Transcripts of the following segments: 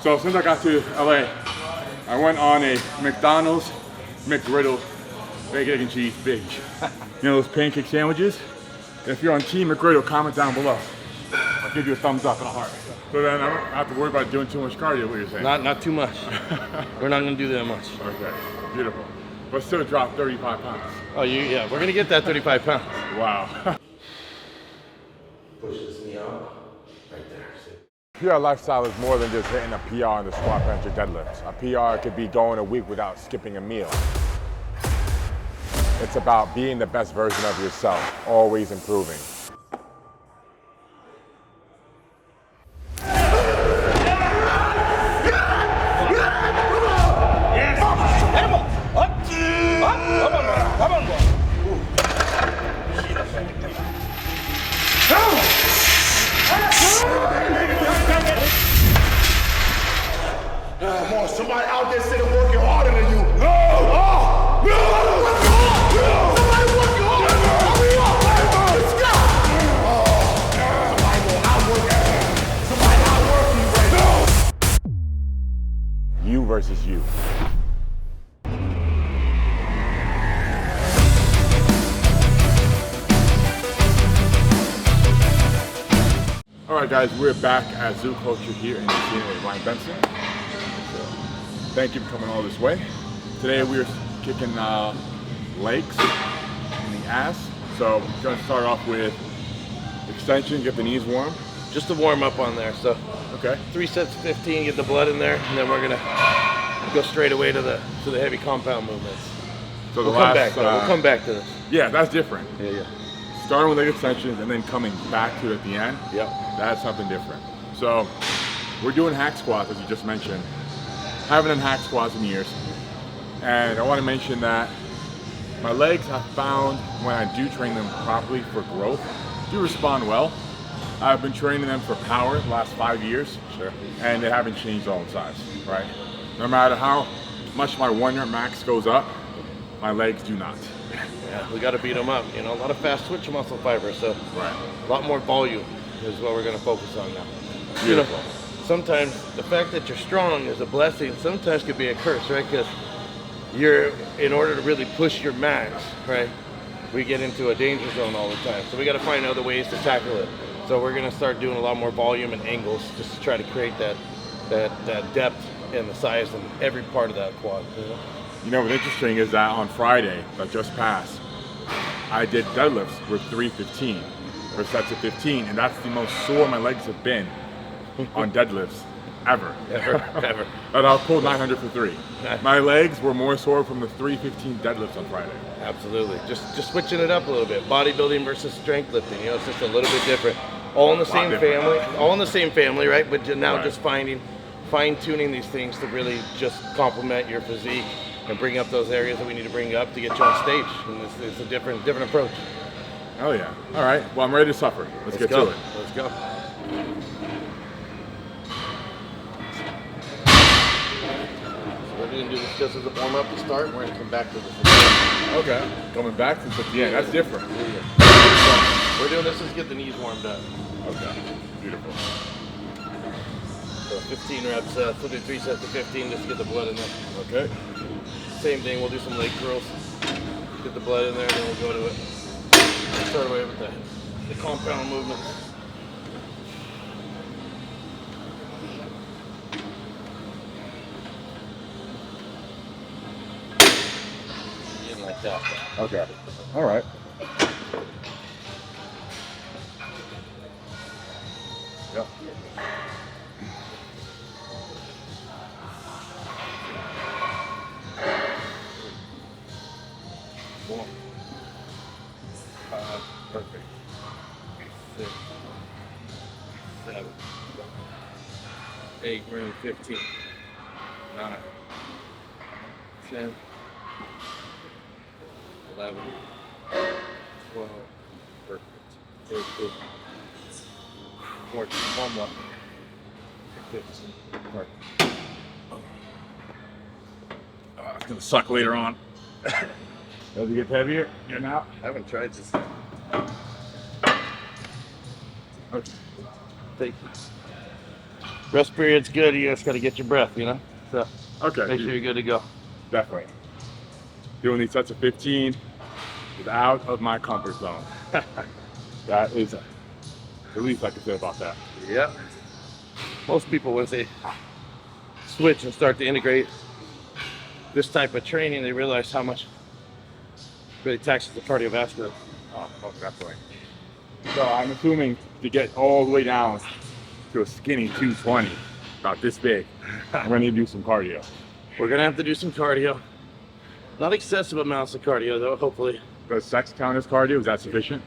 So since I got to LA, I went on a McDonald's McGriddle bacon, egg, and cheese binge. You know those pancake sandwiches? If you're on Team McGriddle, comment down below. I'll give you a thumbs up and a heart. So then I don't have to worry about doing too much cardio, what you're saying? Not too much. We're not gonna do that much. Okay, beautiful. But still drop 35 pounds. Oh, yeah, we're gonna get that 35 pounds. Wow. Push this knee out, right there. PR lifestyle is more than just hitting a PR in the squat, bench, or deadlifts. A PR could be going a week without skipping a meal. It's about being the best version of yourself, always improving. Come on, somebody out there sitting working harder than you. No! Oh! No! No! Somebody working harder! Hurry up! Let's go! Oh! Somebody go outwork you. Somebody outwork you right now. You versus you. All right, guys, we're back at Zoo Culture here in New Zealand with Ryan Benson. So, thank you for coming all this way. Today we're kicking legs in the ass. So we're going to start off with extension, get the knees warm. Just to warm up on there. So Okay. 3 sets of 15, get the blood in there, and then we're gonna go straight away to the heavy compound movements. So We'll come back though. We'll come back to this. Yeah, that's different. Yeah. Starting with leg extensions and then coming back to it at the end. Yep. That's something different. So we're doing hack squats, as you just mentioned. Haven't done hack squats in years. And I want to mention that my legs, I've found when I do train them properly for growth, do respond well. I've been training them for power the last 5 years. Sure. And they haven't changed all in size, right? No matter how much my 1 rep max goes up, my legs do not. Yeah, we got to beat them up. You know, a lot of fast twitch muscle fiber, so Right. a lot more volume is what we're going to focus on now. Beautiful. You know, sometimes the fact that you're strong is a blessing. Sometimes could be a curse, right? Because in order to really push your max, right? We get into a danger zone all the time. So we got to find other ways to tackle it. So we're going to start doing a lot more volume and angles just to try to create that depth and the size in every part of that quad. You know what's interesting is that on Friday that just passed, I did deadlifts with 315 for sets of 15, and that's the most sore my legs have been on deadlifts ever. Ever. And I'll pull 900 for 3. My legs were more sore from the 315 deadlifts on Friday. Absolutely. Just switching it up a little bit. Bodybuilding versus strength lifting. You know, it's just a little bit different. All in the same family. All in the same family, right? But now just fine-tuning these things to really just complement your physique and bring up those areas that we need to bring up to get you on stage. And it's a different approach. Oh yeah. All right. Well, I'm ready to suffer. Let's get go. to it. Let's go. We're going to do this just as a warm-up to start, and we're going to come back to this. Okay. Coming back to at the end. That's different. We're doing this just to get the knees warmed up. Okay. Beautiful. So 15 reps, we'll do 3 sets of 15 just to get the blood in there. Okay. Same thing, we'll do some leg curls. Get the blood in there, and then we'll go to it. Start away with the compound movement. Getting like that. Okay. All right. Yep. Perfect. 6, 7, 8, we're in 15, 9, 10, 11, 12, perfect, 13, 14, one more, 15, perfect. It's gonna suck later on. Does it get heavier? Getting out? I haven't tried this. Okay. Thank you. Rest period's good. You just got to get your breath, you know? So Okay. make sure you're good to go. Definitely. Doing these sets of 15 is out of my comfort zone. That is the least I can say about that. Yep. Most people, once they switch and start to integrate this type of training, they realize how much it really taxes the cardiovascular. Oh, most definitely. So I'm assuming to get all the way down to a skinny 220, about this big, I'm gonna need to do some cardio. We're gonna have to do some cardio. Not excessive amounts of cardio though, hopefully. Does sex count as cardio? Is that sufficient?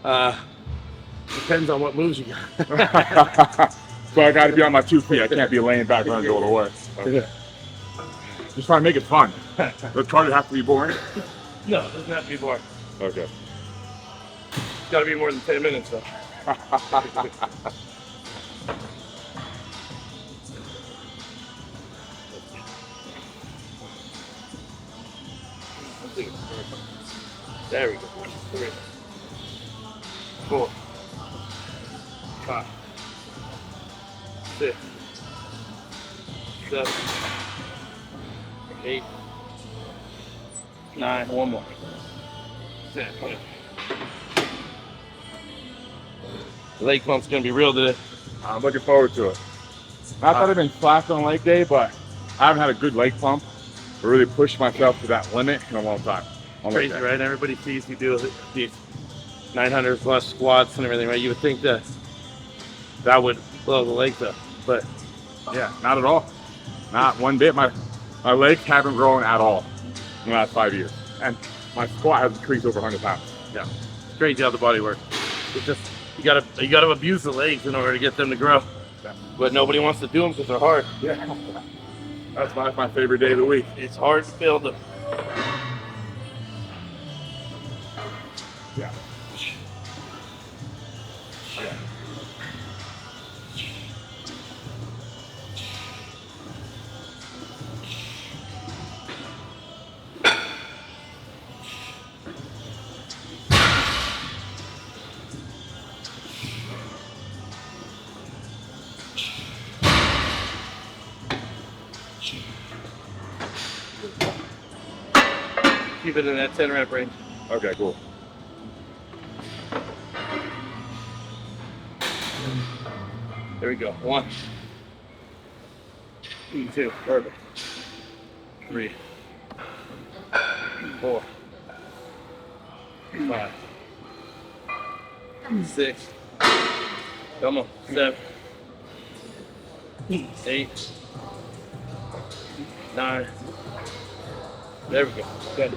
Depends on what moves you got. So I gotta be on my 2 feet. I can't be laying back when I go to work. Okay. Just trying to make it fun. Does cardio have to be boring? No, it doesn't have to be boring. Okay. It's gotta be more than 10 minutes though. There we go. 3, 4, 5, 6, 7, 8, 9. One more. 10. The leg pump's gonna be real today. I'm looking forward to it. Not that I've been slacked on leg day, but I haven't had a good leg pump or really pushed myself to that limit in a long time. on leg Crazy, day. right? Everybody sees you do these 900 plus squats and everything, right? You would think that would blow the legs up, but Yeah, not at all. Not one bit. My legs haven't grown at all in the last 5 years. And my squat has increased over 100 pounds. yeah, it's crazy how the body works. It's just you gotta abuse the legs in order to get them to grow. Yeah. But nobody wants to do them because they're hard. Yeah. That's my favorite day of the week. It's hard to build them. Yeah. Keep it in that 10 rep range. Okay, cool. There we go. 1, 2, perfect. 3, 4, 5, 6. Come on. 7, 8, 9. There we go. Good.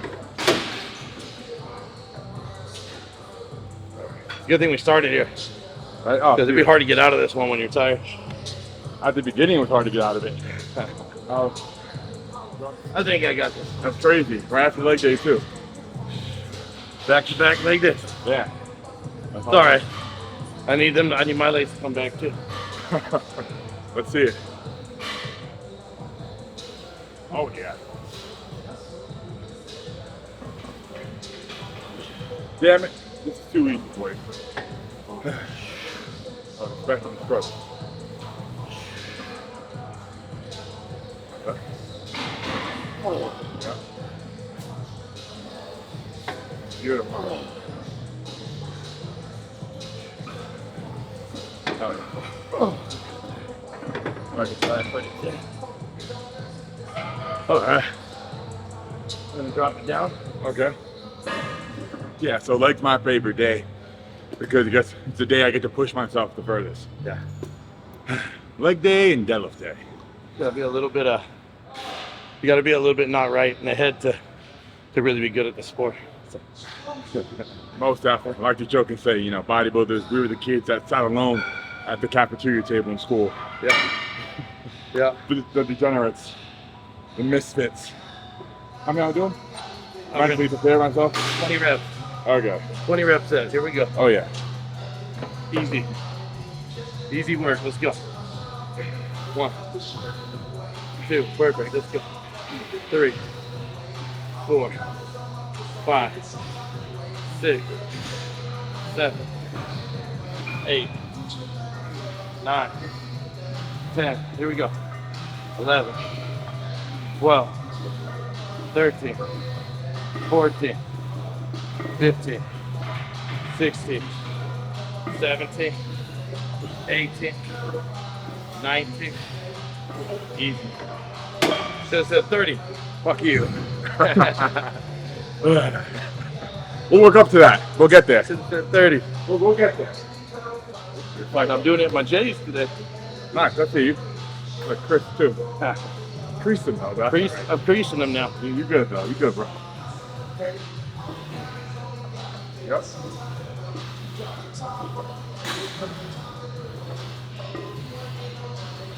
Good thing we started here. Right? Oh, Because it'd be hard to get out of this one when you're tired. at the beginning, it was hard to get out of it. Oh, I think I got this. that's crazy. Right after leg day, too. Back to back like this. Yeah. It's all right. I need my legs to come back too. Let's see it. Oh, yeah. Damn it. This is too easy for you. Especially the scrub. Yeah. Beautiful. All right. I'm gonna drop it down. Okay. Yeah, so leg's my favorite day because it's the day I get to push myself the furthest. Yeah. Leg day and deadlift day. Gotta be a little bit you gotta be a little bit not right in the head to really be good at the sport. So, Most definitely. I like to joke and say, bodybuilders, we were the kids that sat alone at the cafeteria table in school. yeah. Yeah. The degenerates, the misfits. How many I'm doing? Okay. Mentally prepare myself. 20 reps. Okay. 20 rep sets. Here we go. Oh yeah. Easy. Easy work. Let's go. 1, 2. Perfect. Let's go. 3, 4, 5, 6, 7, 8, 9, 10. Here we go. 11, 12, 13, 14, 15, 16, 17, 18, 19. Easy. Says at 30. Fuck you. We'll work up to that. We'll get there. Says at 30. We'll get there. Like I'm doing it in my J's today. Nice. I see you. Like Chris too. Creasing though, bro. I'm creasing them now. You good though. You good, bro. Yep.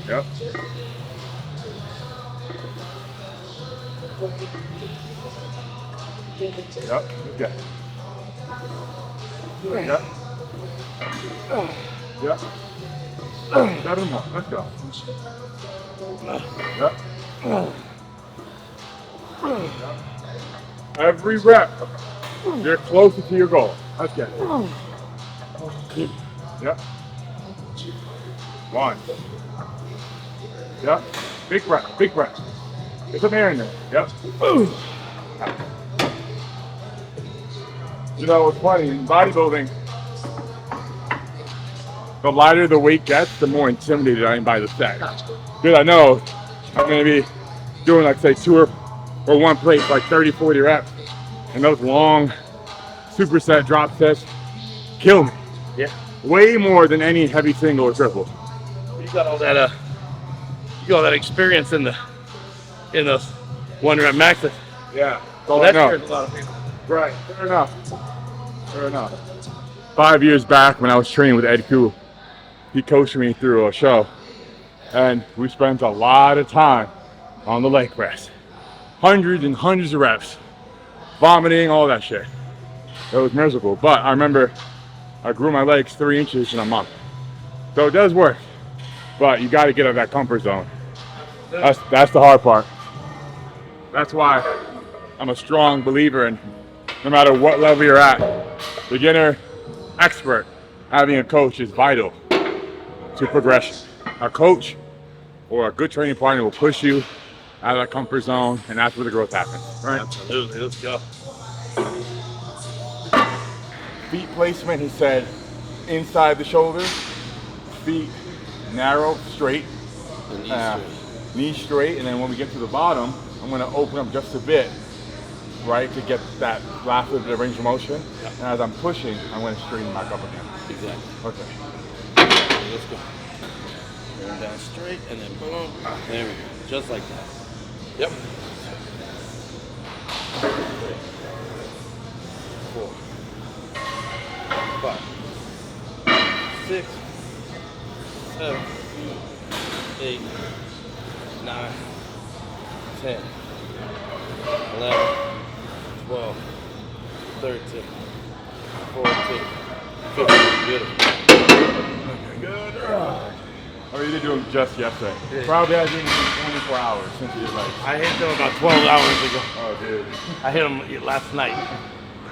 Yep. Yep. Okay. Yep. Yep. 7 more. Let's go. Yep. Every rep, you're closer to your goal. Let's get it. Yep. 1. Yep. Big breath. Big breath. Get some air in there. Yep. You know, it's funny, in bodybuilding, the lighter the weight gets, the more intimidated I am by the set. Because I know I'm going to be doing, like, say, 2 or 1 plate for like 30, 40 reps. And those long superset drop sets kill me. Yeah. Way more than any heavy single or triple. You got all that experience in those 1 rep maxes. Yeah. So that scares a lot of people. Right. Fair enough. Fair enough. 5 years back when I was training with Ed Koo, he coached me through a show. And we spent a lot of time on the leg press. Hundreds and hundreds of reps. Vomiting, all that shit. It was miserable. But I remember I grew my legs 3 inches in a month. So it does work. But you got to get out of that comfort zone. That's the hard part. That's why I'm a strong believer in no matter what level you're at, beginner, expert, having a coach is vital to progression. A coach or a good training partner will push you out of that comfort zone, and that's where the growth happens. Right? Absolutely. Let's go. Feet placement, he said, inside the shoulders, feet narrow, straight, knees straight, and then when we get to the bottom, I'm going to open up just a bit, right, to get that last little bit of range of motion. Yeah. And as I'm pushing, I'm going to straighten back up again. Exactly. Okay. Okay, let's go. Turn down straight and then boom. There we go. Just like that. Yep. 4, 5, 6, 7, 8, 9, 10, 11, 12, 13, 14, 15. Beautiful. Good. Oh, you did do them just yesterday. Yeah. Probably hasn't even been 24 hours since you did like. I hit them about 12 hours ago. Oh, dude. I hit them last night.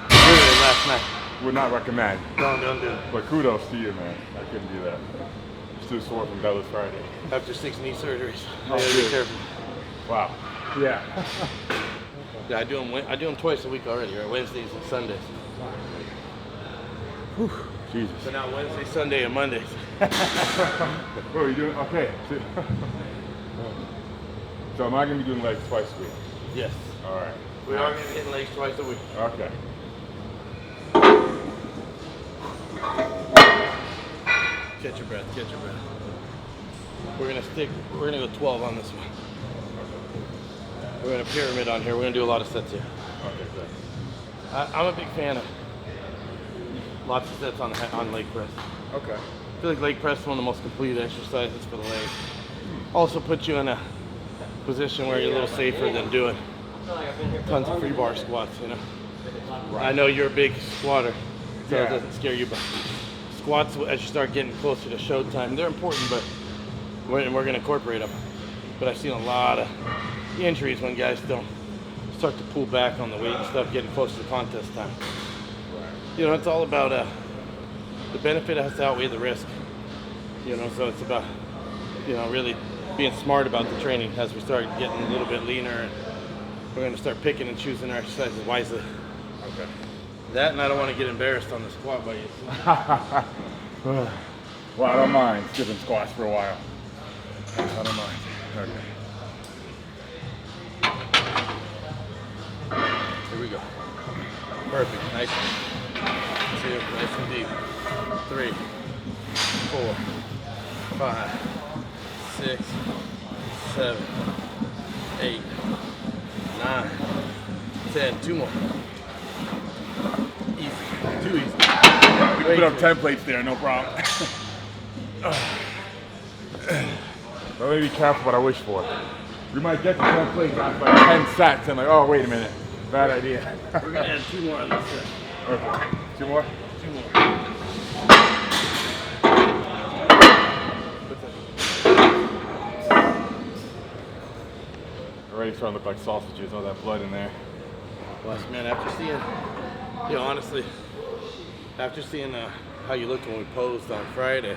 Literally last night. Would not recommend. Don't do it. But kudos to you, man. I couldn't do that. Still sore from Deadlift Friday. After 6 knee surgeries. Oh, I gotta dude. be careful. Wow. Yeah. Yeah, I do them twice a week already, right? Wednesdays and Sundays. Whew. Jesus. So now Wednesday, Sunday, and Mondays. What are you doing? Okay. So am I going to be doing legs twice a week? Yes. All right. We are going to be hitting legs twice a week. Okay. Catch your breath, catch your breath. We're gonna go 12 on this one. We're gonna pyramid on here. We're gonna do a lot of sets here. Okay, good. I'm a big fan of lots of sets on leg press. Okay. I feel like leg press is one of the most complete exercises for the legs. Also puts you in a position where you're a little safer than doing tons of free bar squats, you know. I know you're a big squatter, so Yeah. it doesn't scare you, but squats, as you start getting closer to showtime, they're important, but we're going to incorporate them. But I've seen a lot of injuries when guys don't start to pull back on the weight and stuff getting close to contest time. You know, it's all about the benefit has to outweigh the risk. You know, so it's about really being smart about the training as we start getting a little bit leaner, and we're going to start picking and choosing our exercises wisely. Okay. That, and I don't want to get embarrassed on the squat by you. Well, I don't mind skipping squats for a while. I don't mind. Okay. Here we go. Perfect. Nice. 2, nice and deep. 3, 4, 5, 6, 7, 8, 9, 10. 2 more. Easy. Too easy. We put up 10 plates there, no problem. But let me be careful what I wish for. We might get to 10 plates after like 10 sets and like, oh, wait a minute. Bad idea. We're going to add 2 more on this set. Okay. 2 more? 2 more. Already starting to look like sausages, all that blood in there. Well, man, after seeing, honestly, after seeing how you looked when we posed on Friday,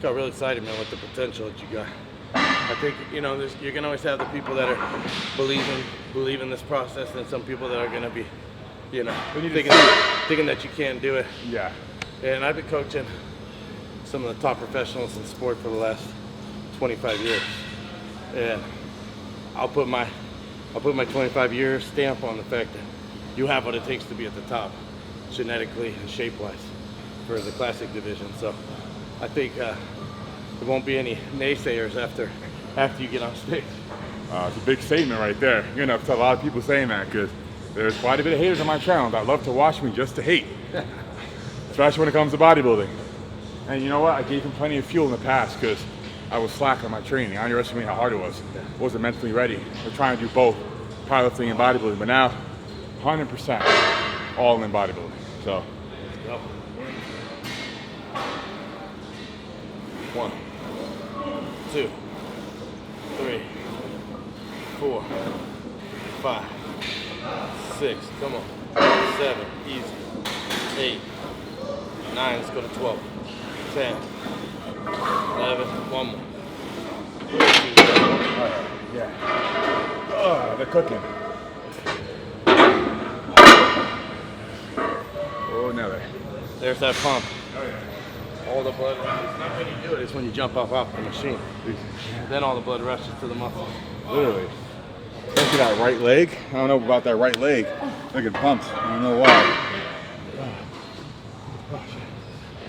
got really excited, man, with the potential that you got. I think, you're gonna always have the people that are believe in this process, and some people that are gonna be, thinking that you can't do it. Yeah. And I've been coaching some of the top professionals in sport for the last 25 years, and I'll put my 25-year stamp on the fact that you have what it takes to be at the top, genetically and shape-wise, for the classic division. So I think there won't be any naysayers after you get on stage. It's a big statement right there. You're gonna have to a lot of people saying that because there's quite a bit of haters on my channel that love to watch me just to hate, especially when it comes to bodybuilding. And you know what? I gave him plenty of fuel in the past because I was slack on my training. I underestimated how hard it was. Wasn't mentally ready. We're trying to do both powerlifting and bodybuilding, but now 100% all in bodybuilding. So. Let's go. 1, 2, 3, 4, 5, 6, come on, 7, easy, 8, 9, let's go to 12, 10, 11, 1 more, 13, Yeah. They're cooking. Oh, Nelly. there's that pump. Oh, yeah. All the blood, it's not when you do it, it's when you jump off the machine. Then all the blood rushes to the muscle. Literally. Especially that right leg. I don't know about that right leg. Look at pumps. I don't know why.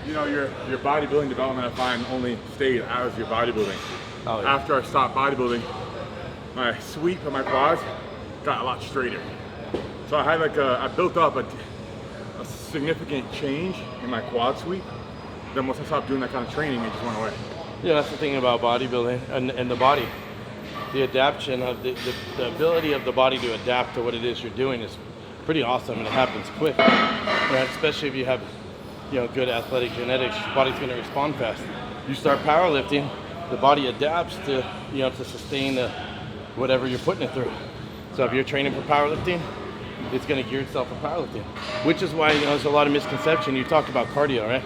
Your bodybuilding development, I find, only stayed as your bodybuilding. Oh, yeah. After I stopped bodybuilding, my sweep of my quads got a lot straighter. So I had I built up a significant change in my quad sweep. Then once I stopped doing that kind of training, it just went away. Yeah, that's the thing about bodybuilding and the body. The adaptation of the ability of the body to adapt to what it is you're doing is pretty awesome, and it happens quick. Right? Especially if you have, good athletic genetics, your body's going to respond fast. You start powerlifting, the body adapts to, to sustain whatever you're putting it through. So if you're training for powerlifting, it's going to gear itself for powerlifting, which is why there's a lot of misconception. You talked about cardio, right?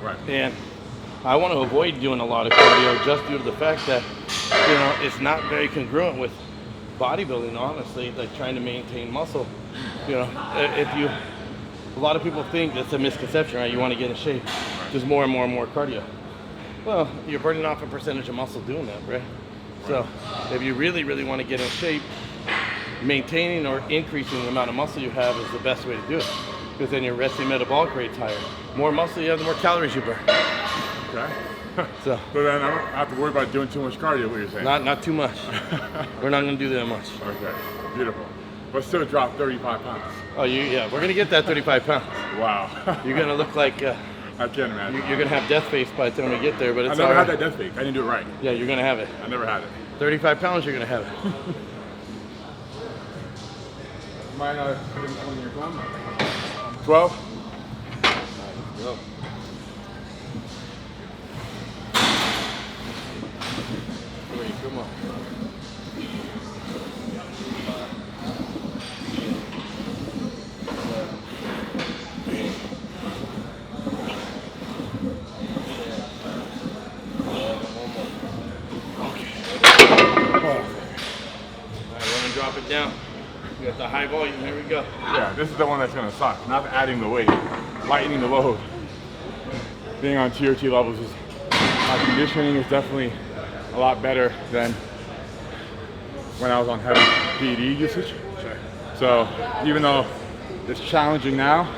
Right. And I want to avoid doing a lot of cardio just due to the fact that, it's not very congruent with bodybuilding, honestly, like trying to maintain muscle. A lot of people think that's a misconception, right? You want to get in shape, just more and more and more cardio. Well, you're burning off a percentage of muscle doing that, right? So if you really, really want to get in shape, maintaining or increasing the amount of muscle you have is the best way to do it, because then your resting metabolic rate's higher. More muscle you have, the more calories you burn. Okay. So then I don't have to worry about doing too much cardio, what you're saying. not too much. We're not going to do that much. Okay, beautiful. But still drop 35 pounds. Oh, we're going to get that 35 pounds. Wow. You're going to look like I can't imagine. you're going to have death face by the time we get there, but it's I never all had right. that death fake. I didn't do it right. Yeah, you're going to have it. I never had it. 35 pounds, you're going to have it. Mind on your phone? 12? Go. Come on. it down. We got the high volume. Here we go. Yeah, this is the one that's gonna suck. Not adding the weight, lightening the load. Being on TRT levels is, my conditioning is definitely a lot better than when I was on heavy PED usage. Sure. So even though it's challenging now,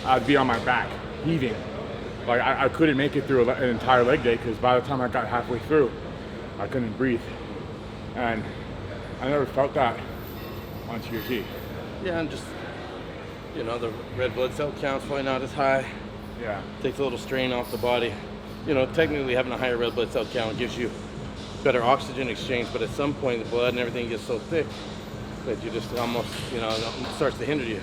I'd be on my back, heaving. Like I couldn't make it through an entire leg day because by the time I got halfway through, I couldn't breathe. And I never felt that on TRT. Yeah, and just, you know, the red blood cell count's probably not as high. Yeah. Takes a little strain off the body. You know, technically having a higher red blood cell count gives you better oxygen exchange, but at some point the blood and everything gets so thick that you just almost, you know, it starts to hinder you.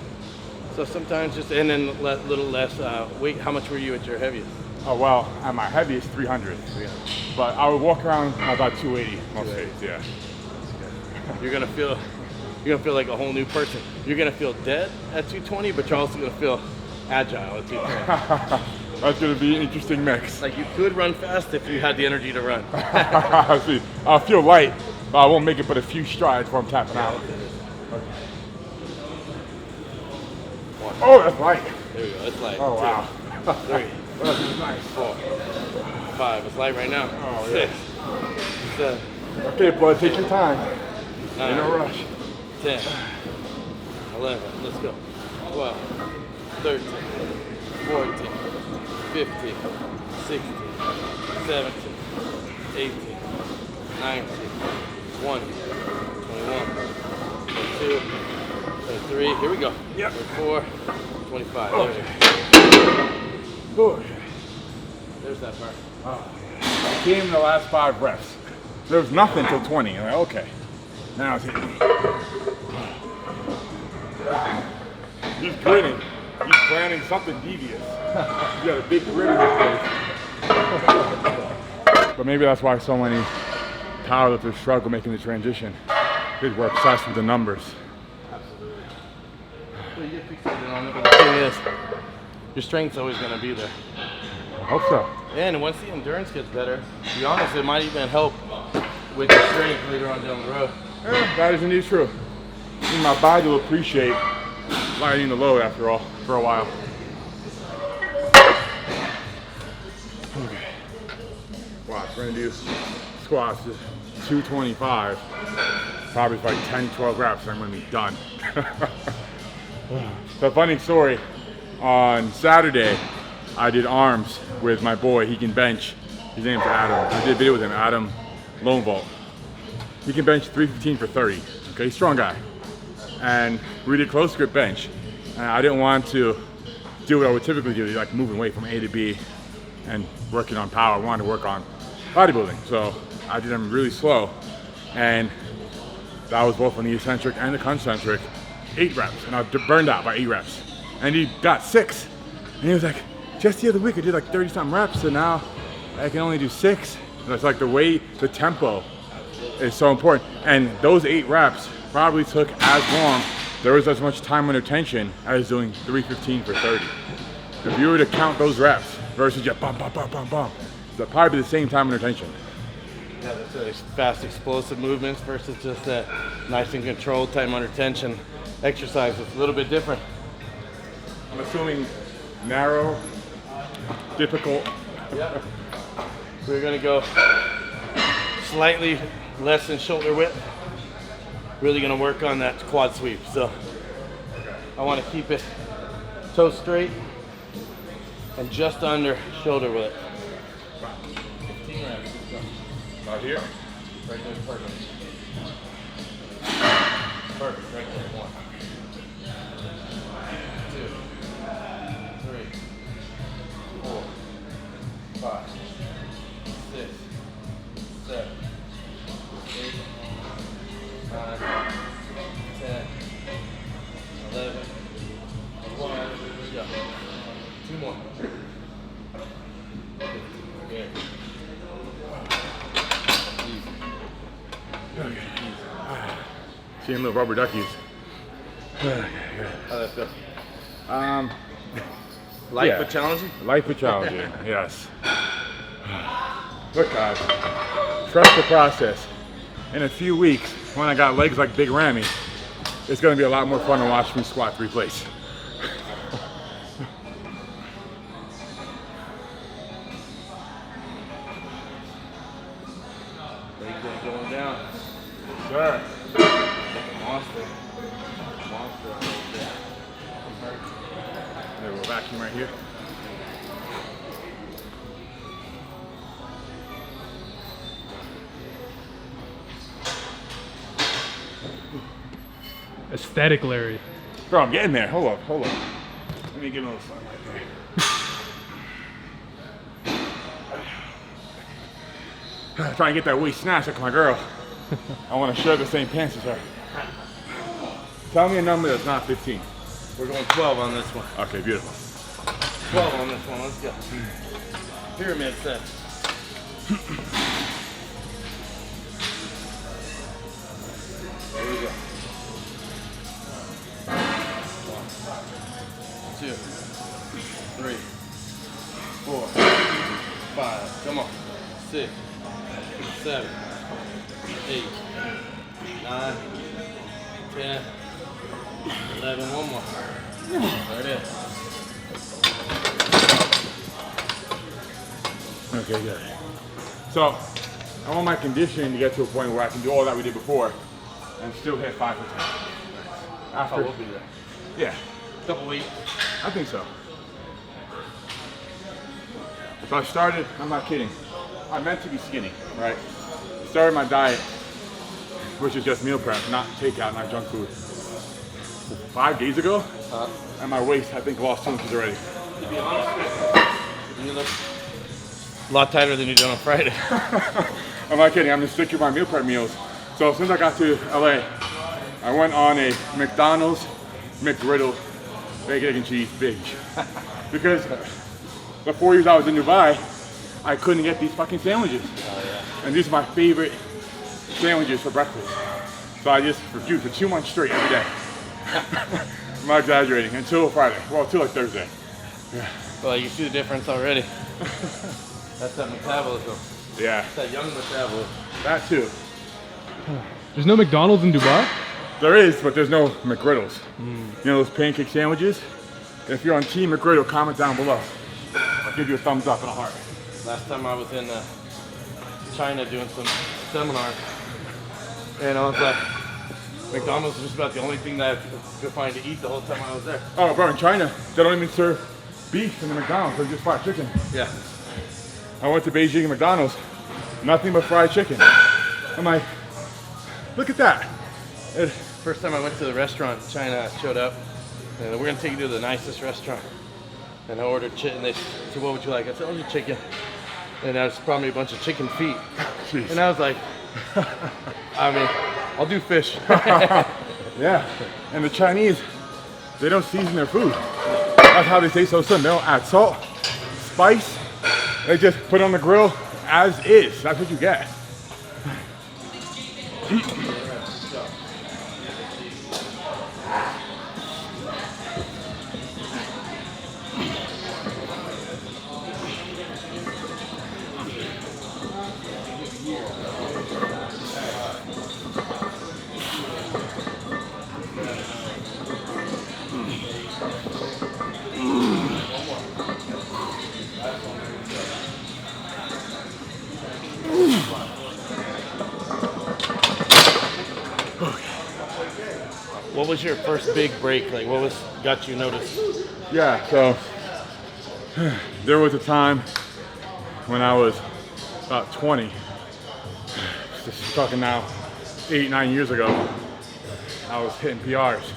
So sometimes just, and then a little less weight. How much were you at your heaviest? Oh well, at my heaviest 300. But I would walk around about 280 most days. Yeah. You're gonna feel like a whole new person. You're gonna feel dead at 220, but you're also gonna feel agile at 220. That's gonna be an interesting mix. Like you could run fast if you had the energy to run. See, I'll feel light, but I won't make it but a few strides before I'm tapping out. Oh, that's light. There we go. It's light. Oh, wow. 3, That's nice. 4, 5. It's light right now. Oh, yeah. 6, 7, Okay, bud, take your time. 9, Ain't no rush. 10, 11. Let's go. 12, 13, 14, 15, 16, 17, 18, 19, 20, 21, 22, 23. Here we go. Yep. 24, 25. Okay. There. There's that part. I came in the last 5 reps. There was nothing till 20. I'm like, okay. Now it's hitting me. He's grinning. He's planning something devious. He's got a big grin on his face. But maybe that's why so many powerlifters struggle making the transition. Because we're obsessed with the numbers. Well, you get fixated on it, but the thing is, your strength's always going to be there. I hope so. And once the endurance gets better, to be honest, it might even help with your strength later on down the road. Yeah, that is indeed true. I think my body will appreciate lightening the load after all, for a while. Okay. Wow, we're gonna do squats, just 225. Probably for like 10, 12 reps, I'm gonna be done. So funny story, on Saturday, I did arms with my boy. He can bench. His name's Adam. I did a video with him, Adam Lone Vault. He can bench 315 for 30. Okay, strong guy. And we did close grip bench. And I didn't want to do what I would typically do, like moving weight from A to B and working on power. I wanted to work on bodybuilding. So I did them really slow. And that was both on the eccentric and the concentric. 8 reps, and I burned out by 8 reps. And he got 6. And he was like, just the other week I did like 30 something reps, and now I can only do 6. And it's like the way, the tempo is so important. And those 8 reps probably took as long, there was as much time under tension as doing 315 for 30. If you were to count those reps versus just bum, bum, bum, bum, bum, that'd probably be the same time under tension. Yeah, that's fast, explosive movements versus just that nice and controlled time under tension exercise. It's a little bit different. I'm assuming narrow, difficult. Yep. We're gonna go slightly less than shoulder width. Really gonna work on that quad sweep. So I wanna keep it toe straight and just under shoulder width. 15 reps. About here? Right there, perfect. Perfect, right there. 1, 2, 3, 4, 5, 6, 7, 8, 9, 10, 11, 12, yeah. 2 more. Okay. Seeing little rubber duckies. How'd that feel? Light Yeah. but challenging? Life is challenging, yes. Look guys, trust the process. In a few weeks, when I got legs like Big Ramy, it's gonna be a lot more fun to watch me squat 3 plates. Legs are going down. Sure. Monster. Monster right there. There, we'll vacuum right here. Aesthetic Larry. Bro, I'm getting there. Hold up. Let me get a little sun right there. Trying to get that waist snatch like my girl. I want to share the same pants as her. Tell me a number that's not 15. We're going 12 on this one. Okay, beautiful. 12 on this one. Let's go. Pyramid set. Here we go. 1, 2, 3, 4, 5. Come on. 6, 7, 8, 9, 10, 11. One more. There it is. Okay, good. So, I want my conditioning to get to a point where I can do all that we did before and still hit 5 for 10. After, We'll be there. yeah, Couple weeks. I think so. So I started, I'm not kidding, I meant to be skinny, right? Started my diet, which is just meal prep, not takeout, not junk food, 5 days ago, and my waist, I think, lost 2 inches already. To be honest with you, you look a lot tighter than you did on Friday. I'm not kidding, I'm just sticking to my meal prep meals. So since I got to LA, I went on a McDonald's McGriddle bacon, egg, and cheese binge. Because the 4 years I was in Dubai, I couldn't get these fucking sandwiches. And these are my favorite sandwiches for breakfast. So I just refused for 2 months straight every day. I'm not exaggerating, until Friday. Well, until like Thursday. Well, you see the difference already. That's that metabolism. Yeah, That's that young metabolism. that too. There's no McDonald's in Dubai? There is, but there's no McGriddles. You know those pancake sandwiches? If you're on Team McGriddle, comment down below. I'll give you a thumbs up and a heart. Last time I was in China doing some seminars, and I was like, McDonald's was just about the only thing that I could find to eat the whole time I was there. Oh, bro, in China, they don't even serve beef in the McDonald's. They just fried chicken. Yeah. I went to Beijing McDonald's, nothing but fried chicken. I'm like, look at that. First time I went to the restaurant, China showed up, and we're gonna take you to the nicest restaurant. And I ordered chicken. And they said, "What would you like?" I said, "I'll just chicken." And I was brought me a bunch of chicken feet. Jeez. And I was like, I mean, I'll do fish. Yeah, and the Chinese, they don't season their food. That's how they taste so simple. They don't add salt, spice. They just put it on the grill as is. That's what you get. What was your first big break? Like, what got you noticed? Yeah, so there was a time when I was about 20, just talking now 8, 9 years ago, I was hitting PRs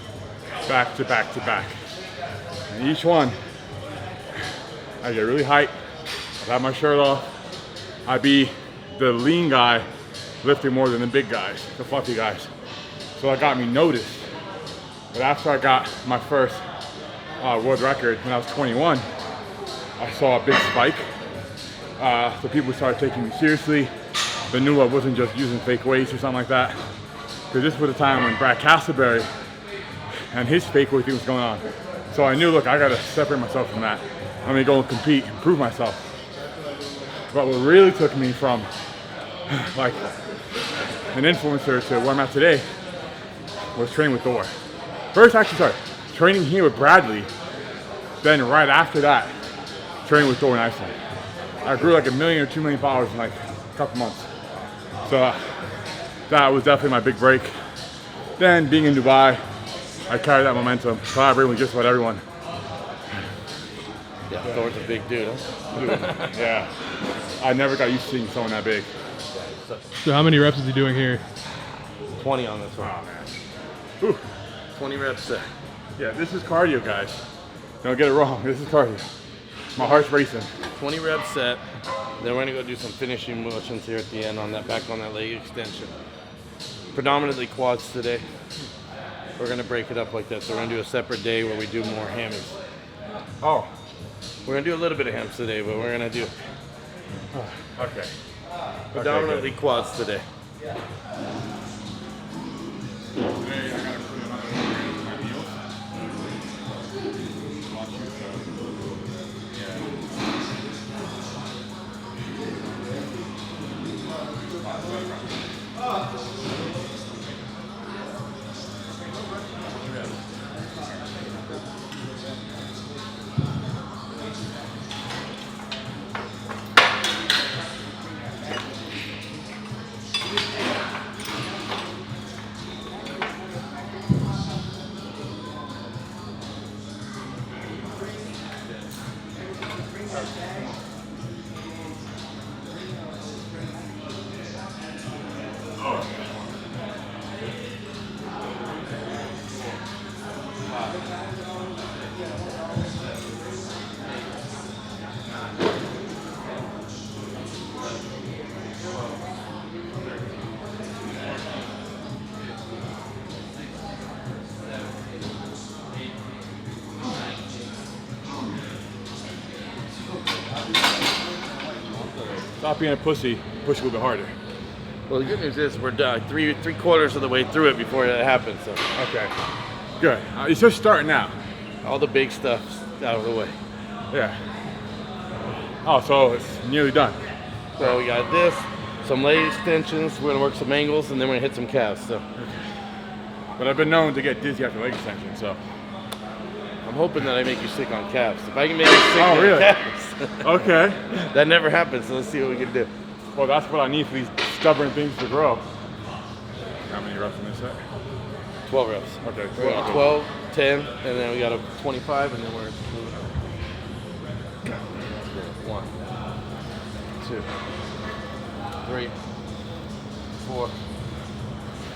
back to back to back. And each one, I'd get really hyped, I'd have my shirt off, I'd be the lean guy lifting more than the big guys, the fluffy guys. So that got me noticed. But after I got my first world record when I was 21, I saw a big spike. So people started taking me seriously. They knew I wasn't just using fake weights or something like that. Because this was a time when Brad Castleberry and his fake weight thing was going on. So I knew, look, I gotta separate myself from that. Let me go and compete and prove myself. But what really took me from like an influencer to where I'm at today was training with Thor. First, I actually started training here with Bradley. Then right after that, training with Thor in Iceland. I grew like 1 million or 2 million followers in like a couple months. So that was definitely my big break. Then being in Dubai, I carried that momentum, collaborating with just about everyone. Yeah, Thor's a big dude, huh? Dude, yeah. I never got used to seeing someone that big. So how many reps is he doing here? 20 on this one. Oh man. Whew. 20 reps set. Yeah, this is cardio, guys. Don't get it wrong. This is cardio. My heart's racing. 20 reps set. Then we're gonna go do some finishing motions here at the end on that back on that leg extension. Predominantly quads today. We're gonna break it up like that. So we're gonna do a separate day where we do more hammies. Oh, We're gonna do a little bit of hams today, but we're gonna do okay. predominantly quads today. Today I gotta put another program in my meals. Watch you, so, Stop being a pussy. Push a little bit harder. Well, the good news is we're done three quarters of the way through it before that happens. So Okay. Good. It's just starting now. all the big stuff's out of the way. Yeah. Oh, so it's nearly done. So we got this, some leg extensions. We're gonna work some angles, and then we're gonna hit some calves. So But I've been known to get dizzy after leg extension, so. I'm hoping that I make you sick on calves. If I can make you sick Oh, on really? calves, Okay. that never happens. So let's see what we can do. Well, that's what I need for these stubborn things to grow. How many reps in this set? 12 reps. Okay, We're at 12, 10, and then we got a 25, and then we're at 1, 2, 3, 4,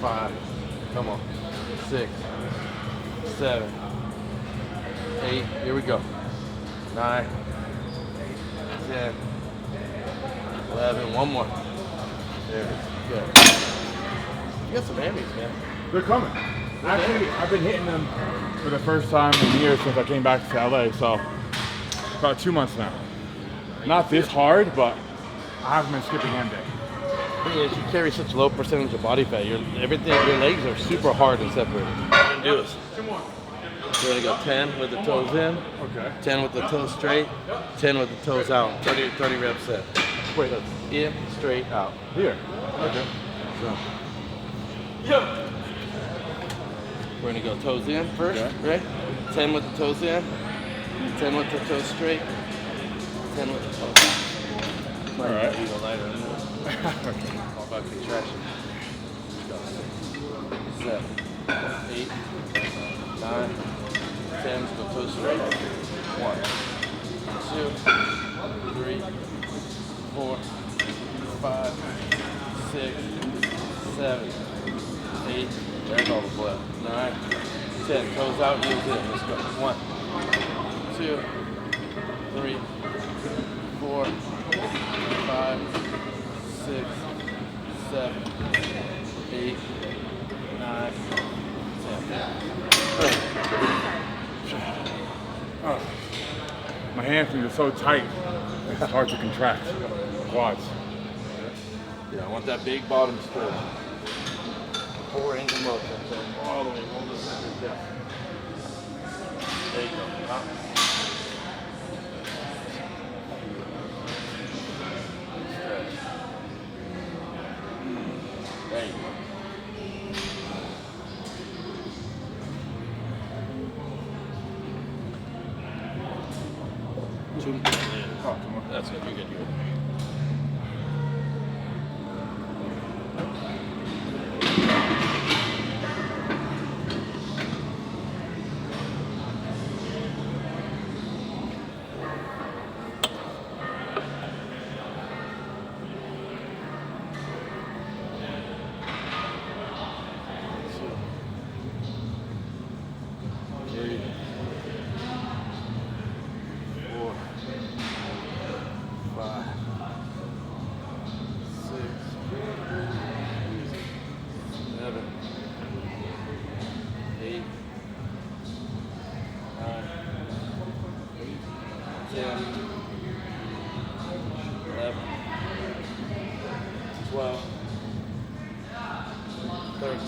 5, come on, 6, 7, 8, here we go, 9, 10, 11, one more. There it is. Good. You got some hammies, man. They're coming. Actually, I've been hitting them for the first time in years since I came back to LA, so about 2 months now. Not this hard, but I haven't been skipping hand day. The thing is, you carry such low percentage of body fat. Your legs are super hard and separated. What we're gonna do is we're gonna go 10 with the toes in, Okay. 10 with the toes straight, 10 with the toes out. 30 reps set. Wait, So in, straight, out. here. Okay. So. We're gonna go toes in first, Okay. right? 10 with the toes in, 10 with the toes straight, 10 with the toes out. All right. You go lighter than this. All about contraction. 7, 8, 9, 10. Let's go toes straight. 1, 2, 3, 4, 5, 6, 7, 8. There's all the blood. 9, 10. Toes out, heels in. Let's go. 1, 2, 3, 4, 5, 6, 7, 8, 9, 10. Oh. My hamstrings are so tight, it's hard to contract. Quads. Yeah, I want that big bottom stroke. 4 angle motion. So all the way, roll the center down. There you go. Up. Stretch. There you go. That's good. You're good. You're good.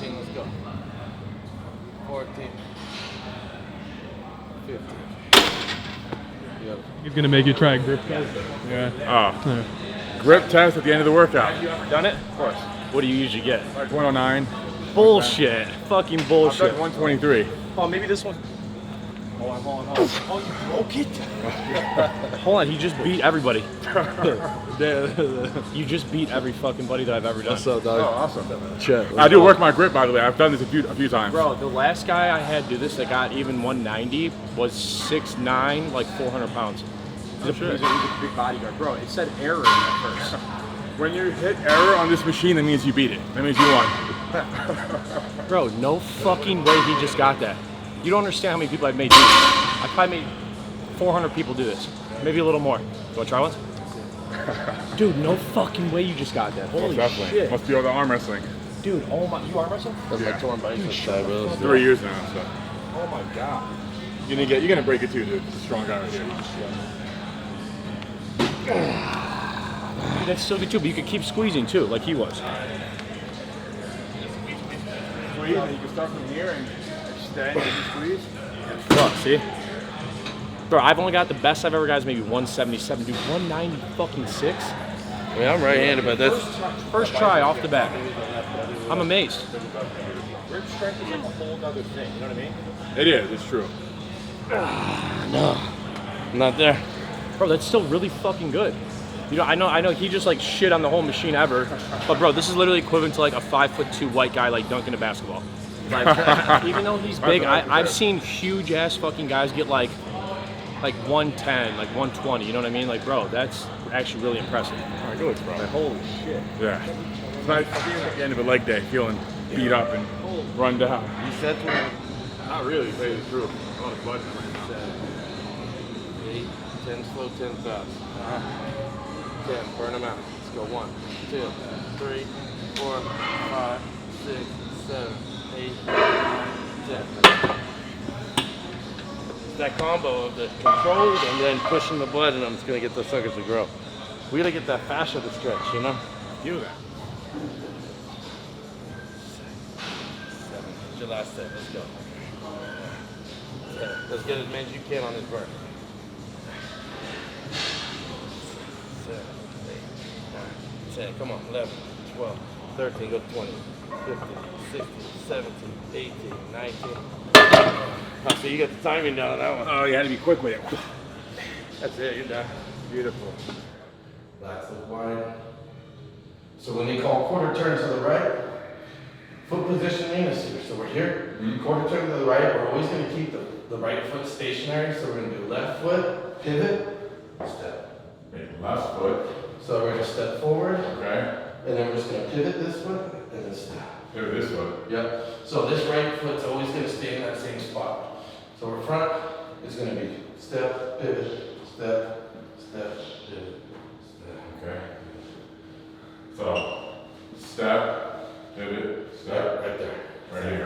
Let's go. 14, 15. Yep. He's gonna make you try a grip test. Yeah. Yeah. Grip test at the end of the workout. Have you ever done it? Of course. What do you usually get? Like 109. Bullshit. Fucking I've bullshit. done 123. Oh, maybe this one. Hold on. Oh, you broke it? Hold on, he just beat everybody. You just beat every fucking buddy that I've ever done. What's up, dog? Oh, awesome. Chet. I do work my grip, by the way. I've done this a few times. Bro, the last guy I had do this that got even 190 was 6'9", like 400 pounds. He's a big bodyguard. Bro, it said error at first. When you hit error on this machine, that means you beat it. That means you won. Bro, no fucking way he just got that. You don't understand how many people I've made do this. I probably made 400 people do this. Maybe a little more. You want to try once? Dude, no fucking way you just got that. Holy Definitely. shit. Must be all the arm wrestling. Dude, oh my, you arm wrestle? That's Yeah. my torn bicep side, bro. 3 years now, so. Oh my god. You're gonna break it too, dude. It's a strong guy right here. Dude, that's so good too, but you could keep squeezing too, like he was. Squeeze, and you can start from here and extend and squeeze. Fuck, see? Bro, I've only got the best I've ever got is maybe 177, dude. 190 fucking 6? I mean, I'm right-handed, but that's First try off the bat. I'm amazed. Grip strength is like a whole other thing. You know what I mean? It is, it's true. not there. Bro, that's still really fucking good. You know, I know he just like shit on the whole machine ever, but bro, this is literally equivalent to like a 5'2" white guy like dunking a basketball. Like, even though he's big, I've seen huge ass fucking guys get like 110, like 120. You know what I mean? Like, bro, that's actually really impressive. All right, good looks, bro. Holy shit. Yeah. It's nice being at the end of a leg day, feeling beat up and run down. You said to me, Not really, to tell you the truth. I'm on a budget right now. 8, 10 slow, 10 fast. 10, burn them out. Let's go 1, 2, 3, 4, 5, 6, 7, 8, 9, 10. That combo of the controlled and then pushing the button, I'm just gonna get those suckers to grow. We gotta get that fascia to stretch, you know? Do that. 7. It's your last set. Let's go. 10. Let's get as many as you can on this burn. 7, 8, 9, 10. Come on. 11, 12, 13. Go to 20. 15, 16, 17, 18, 19. Oh, so you got the timing down on that one. Oh, you had to be quick with it. That's it. You're done. Beautiful. Relax the wide. So when they call quarter turn to the right, foot positioning is here. So we're here, quarter turn to the right. We're always going to keep the right foot stationary. So we're going to do left foot, pivot, step. Make left foot. So we're going to step forward, Okay. and then we're just going to pivot this foot, and then step. Pivot this foot. Yep. So this right foot's always going to stay in that same spot. So our front is going to be step, pivot, step, step, pivot, step. Okay. So, step, pivot, step. Right there. Right here,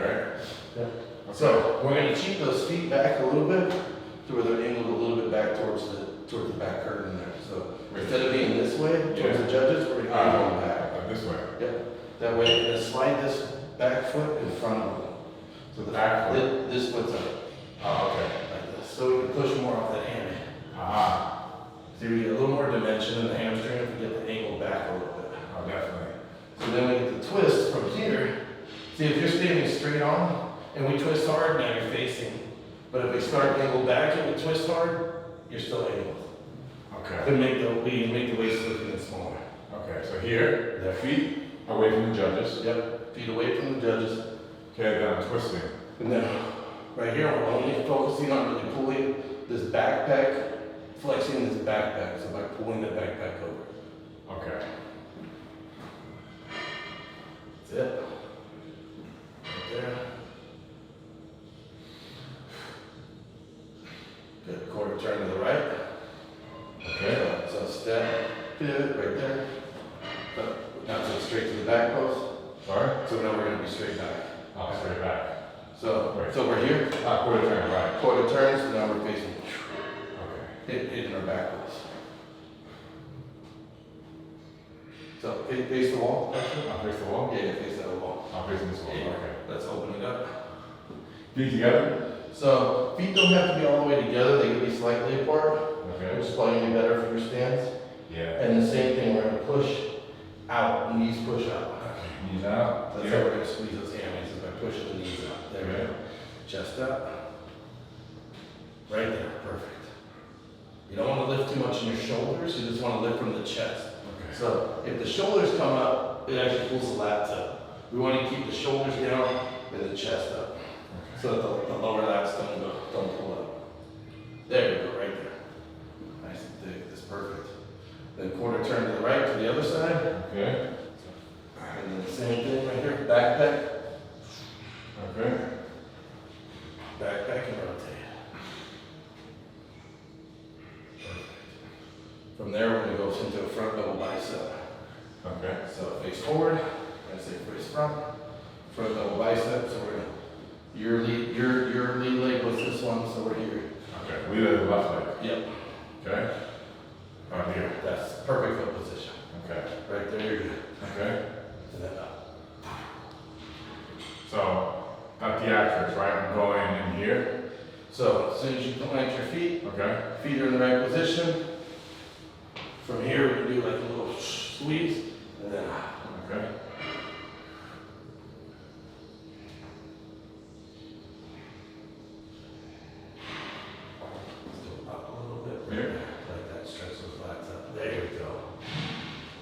right? Yep. So we're going to cheat those feet back a little bit to where they're angled a little bit back towards the back curtain there. So instead of being this way towards the judges, we're going to angle them back. This way. Yep. That way, you're going to slide this back foot in front of them. So the Back foot. This foot's up Oh, okay. like this. So we can push more off that hammy. Aha. So we get a little more dimension in the hamstring if we get the angle back a little bit. Oh, definitely. So then we get the twist from here. See, if you're standing straight on and we twist hard, now you're facing. But if we start angle back and we twist hard, you're still angled. Okay. to make the waist look even smaller. Okay, so here, the feet away from the judges. Yep, feet away from the judges. Okay, then I'm twisting. And then right here, we're only focusing on really pulling this backpack, flexing this backpack. So by pulling the backpack over. Okay. That's it. Right there. Good. Quarter turn to the right. Okay. So step, pivot right there. So now go straight to the back post. Sorry? So now we're going to be straight back. Oh, straight back. So Right. it's over here. Quarter turn, right. Quarter turn, so now we're facing Okay. hitting our back post. So face the wall. I'll face the wall? Yeah, face that wall. I'm facing this wall, Yeah. okay. Let's open it up. Feet together? So feet don't have to be all the way together, they can be slightly apart, Okay. which is probably gonna be better for your stance. Yeah. And the same thing, we're gonna push out, knees push out. Okay. Knees out. That's how we're gonna squeeze those hammies, is by pushing the knees out. There we Okay. go. Chest up. Right there, perfect. You don't wanna lift too much in your shoulders, you just wanna lift from the chest. Okay. So if the shoulders come up, it actually pulls the lats up. We wanna keep the shoulders down and the chest up. So that the lower lats don't pull up. There you go, right there. Nice and thick, that's perfect. Then quarter turn to the right, to the other side. Okay. And then the same thing right here, backpack. Okay. Backpack and rotate. From there, we're gonna go into a front double bicep. Okay. So face forward, I say face front double bicep. So we're gonna, your lead leg was this one, so we're here. Okay. Lead at the left leg. Yep, Okay. Right here. that's perfect foot position. Okay. Right there, you're good. Okay. And then up. So, got the axis, right? I'm going in here. So as soon as you plant your feet, Okay. feet are in the right position. From here, we can do like a little squeeze, and then up. Okay. Let's go up a little bit. Here. Like that, stretch those lats up. There you go.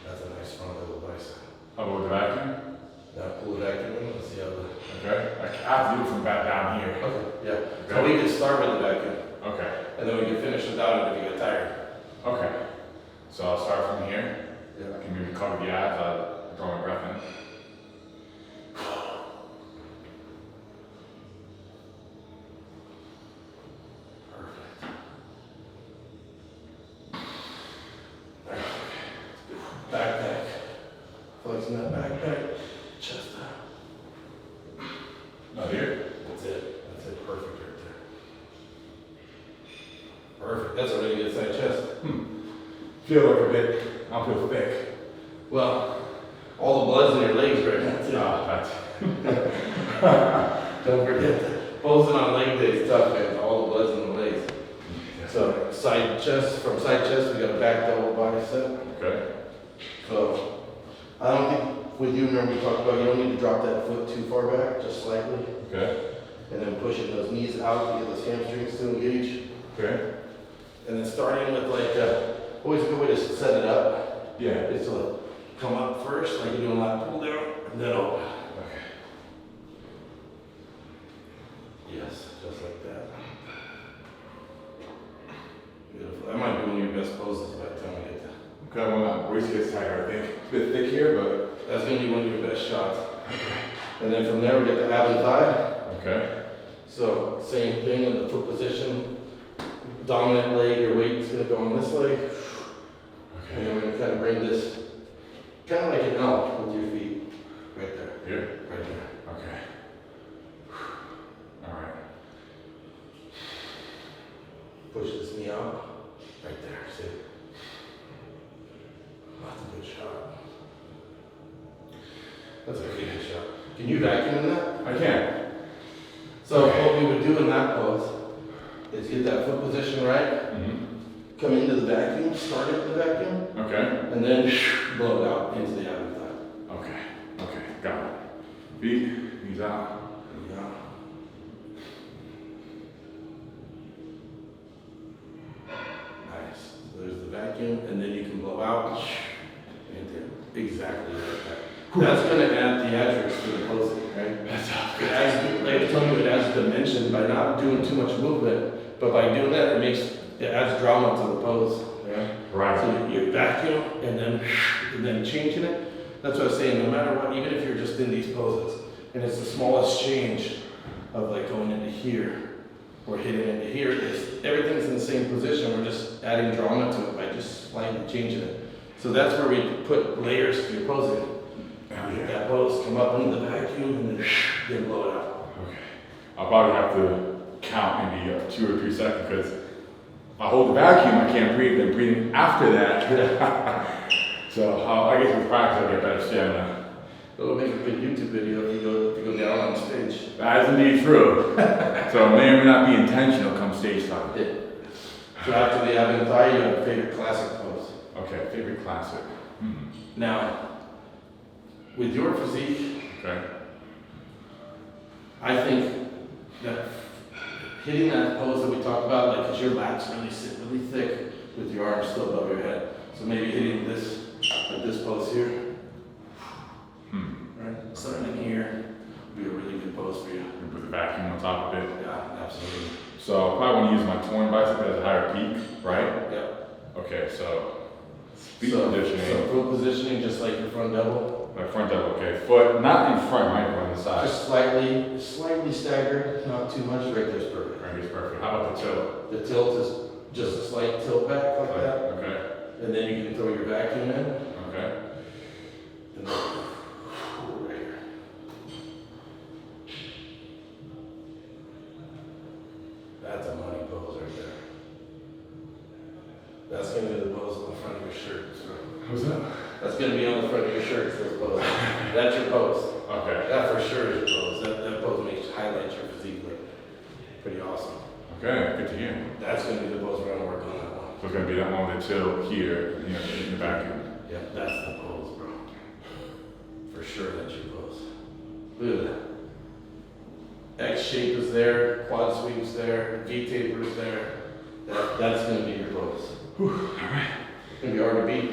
That's a nice front double bicep. I'll go with the vacuum. Now pull it back in, let's see how the... Okay. I have to do it from back down here. Okay, yeah. So Okay. we can start with the vacuum, Okay. and then we can finish without it if you get tired. Okay. So I'll start from here. Yeah. I can maybe cover the abs. I'll draw my breath in. Backpack. Flexing that backpack, chest up. Not here. That's it. That's it. Perfect right there. Perfect. That's a really good side chest. Feel like a bit. I'll feel thick. Well, all the blood's in your legs right now. too. That's. Don't forget that. Posing on leg day is tough, man. All the blood's in the legs. So side chest, from side chest, we got a back double bicep. Okay. So I don't think with you, remember we talked about you don't need to drop that foot too far back, just slightly. Okay. And then pushing those knees out to get those hamstrings to engage. Okay. And then starting with like, always a good way to set it up Yeah. is to come up first, like you're doing a lat pull down, and then open. Okay. Yes, just like that. Beautiful. That might be one of your best poses by the time we get there. Okay. Well, my waist gets tighter. I think it's a bit thick here, but. That's gonna be one of your best shots. And then from there we get the ab and thigh. Okay. So same thing in the foot position. Dominant leg, your weight is gonna go on this leg. And then we're gonna kind of bring this, kind of like an L with your feet. Right there, Here. right there. Okay. All right. Push this knee out. Right there, see? That's a good shot. That's a really good shot. Can you vacuum in that? I can. So what we would do in that pose is get that foot position right, come into the vacuum, start it in the vacuum, Okay. and then blow it out into the ab and thigh. Okay. Okay. Got it. Feet. Knees out. Yeah. Nice. So there's the vacuum. Exactly like that. That's going to add theatrics to the posing, right? That's it adds, like I told you, it adds dimension by not doing too much movement, but by doing that, it adds drama to the pose. Yeah. Right. So you vacuum and then changing it. That's what I was saying. No matter what, even if you're just in these poses, and it's the smallest change of like going into here or hitting into here, everything's in the same position. We're just adding drama to it by just slightly changing it. So that's where we put layers to your posing. That pose, come up into the vacuum and then blow it out. Okay. I'll probably have to count maybe 2 or 3 seconds because if I hold the vacuum, I can't breathe. Then breathing after that. So I guess with practice, I'll get better stamina. It'll make a good YouTube video if you go down on stage. That is indeed true. So it may or may not be intentional come stage time. Yeah. So after the ab and thigh, you have a favorite classic pose. Okay, favorite classic. Now, with your physique, Okay. I think that hitting that pose that we talked about, like, because your lats really sit really thick with your arms still above your head. So maybe hitting this, like this pose here. Right? Starting in here would be a really good pose for you. Put the vacuum on top of it. Yeah, absolutely. So I probably want to use my torn bicep as a higher peak, right? Yeah. Okay, so feet So positioning. foot positioning, just like your front double. My front double, okay. Foot, not in front, right? On the side. Just slightly staggered, not too much. Right there's perfect. Right, it's perfect. How about the tilt? The tilt is just a slight tilt back like that. Okay, And then you can throw your vacuum in. okay. And then, right here. That's a money pose right there. That's going to be the pose on the front of your shirt. So What's that? that's going to be on the front of your shirt for the pose. That's your pose. Okay, That for sure is your pose. That pose highlights your physique like pretty awesome. okay, good to hear. That's going to be the pose we're going to work on that one. So it's gonna be that one with the tilt here, you know, in the vacuum. Yeah, that's the pose, bro. For sure, that's your pose. Look at that. X shape is there, quad sweep's there, V taper is there. That's gonna be your pose. Alright. It's gonna be hard to beat.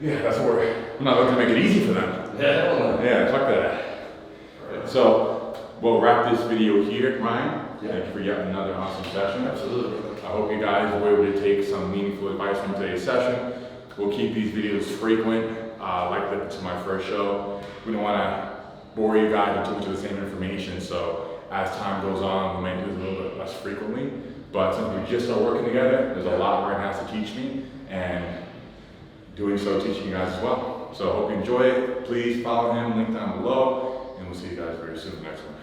Yeah, that's what I'm not looking to make it easy for them. Hell no. Yeah, fuck that. So, we'll wrap this video here, Ryan. Thank you for yet another awesome session. Absolutely. I hope you guys were able to take some meaningful advice from today's session. We'll keep these videos frequent, like this is my first show. We don't want to bore you guys with too much of the same information, so as time goes on, we may do this a little bit less frequently. But since we just started working together, there's a lot Ryan has to teach me, and doing so, teaching you guys as well. So I hope you enjoy it. Please follow him, link down below, and we'll see you guys very soon next one.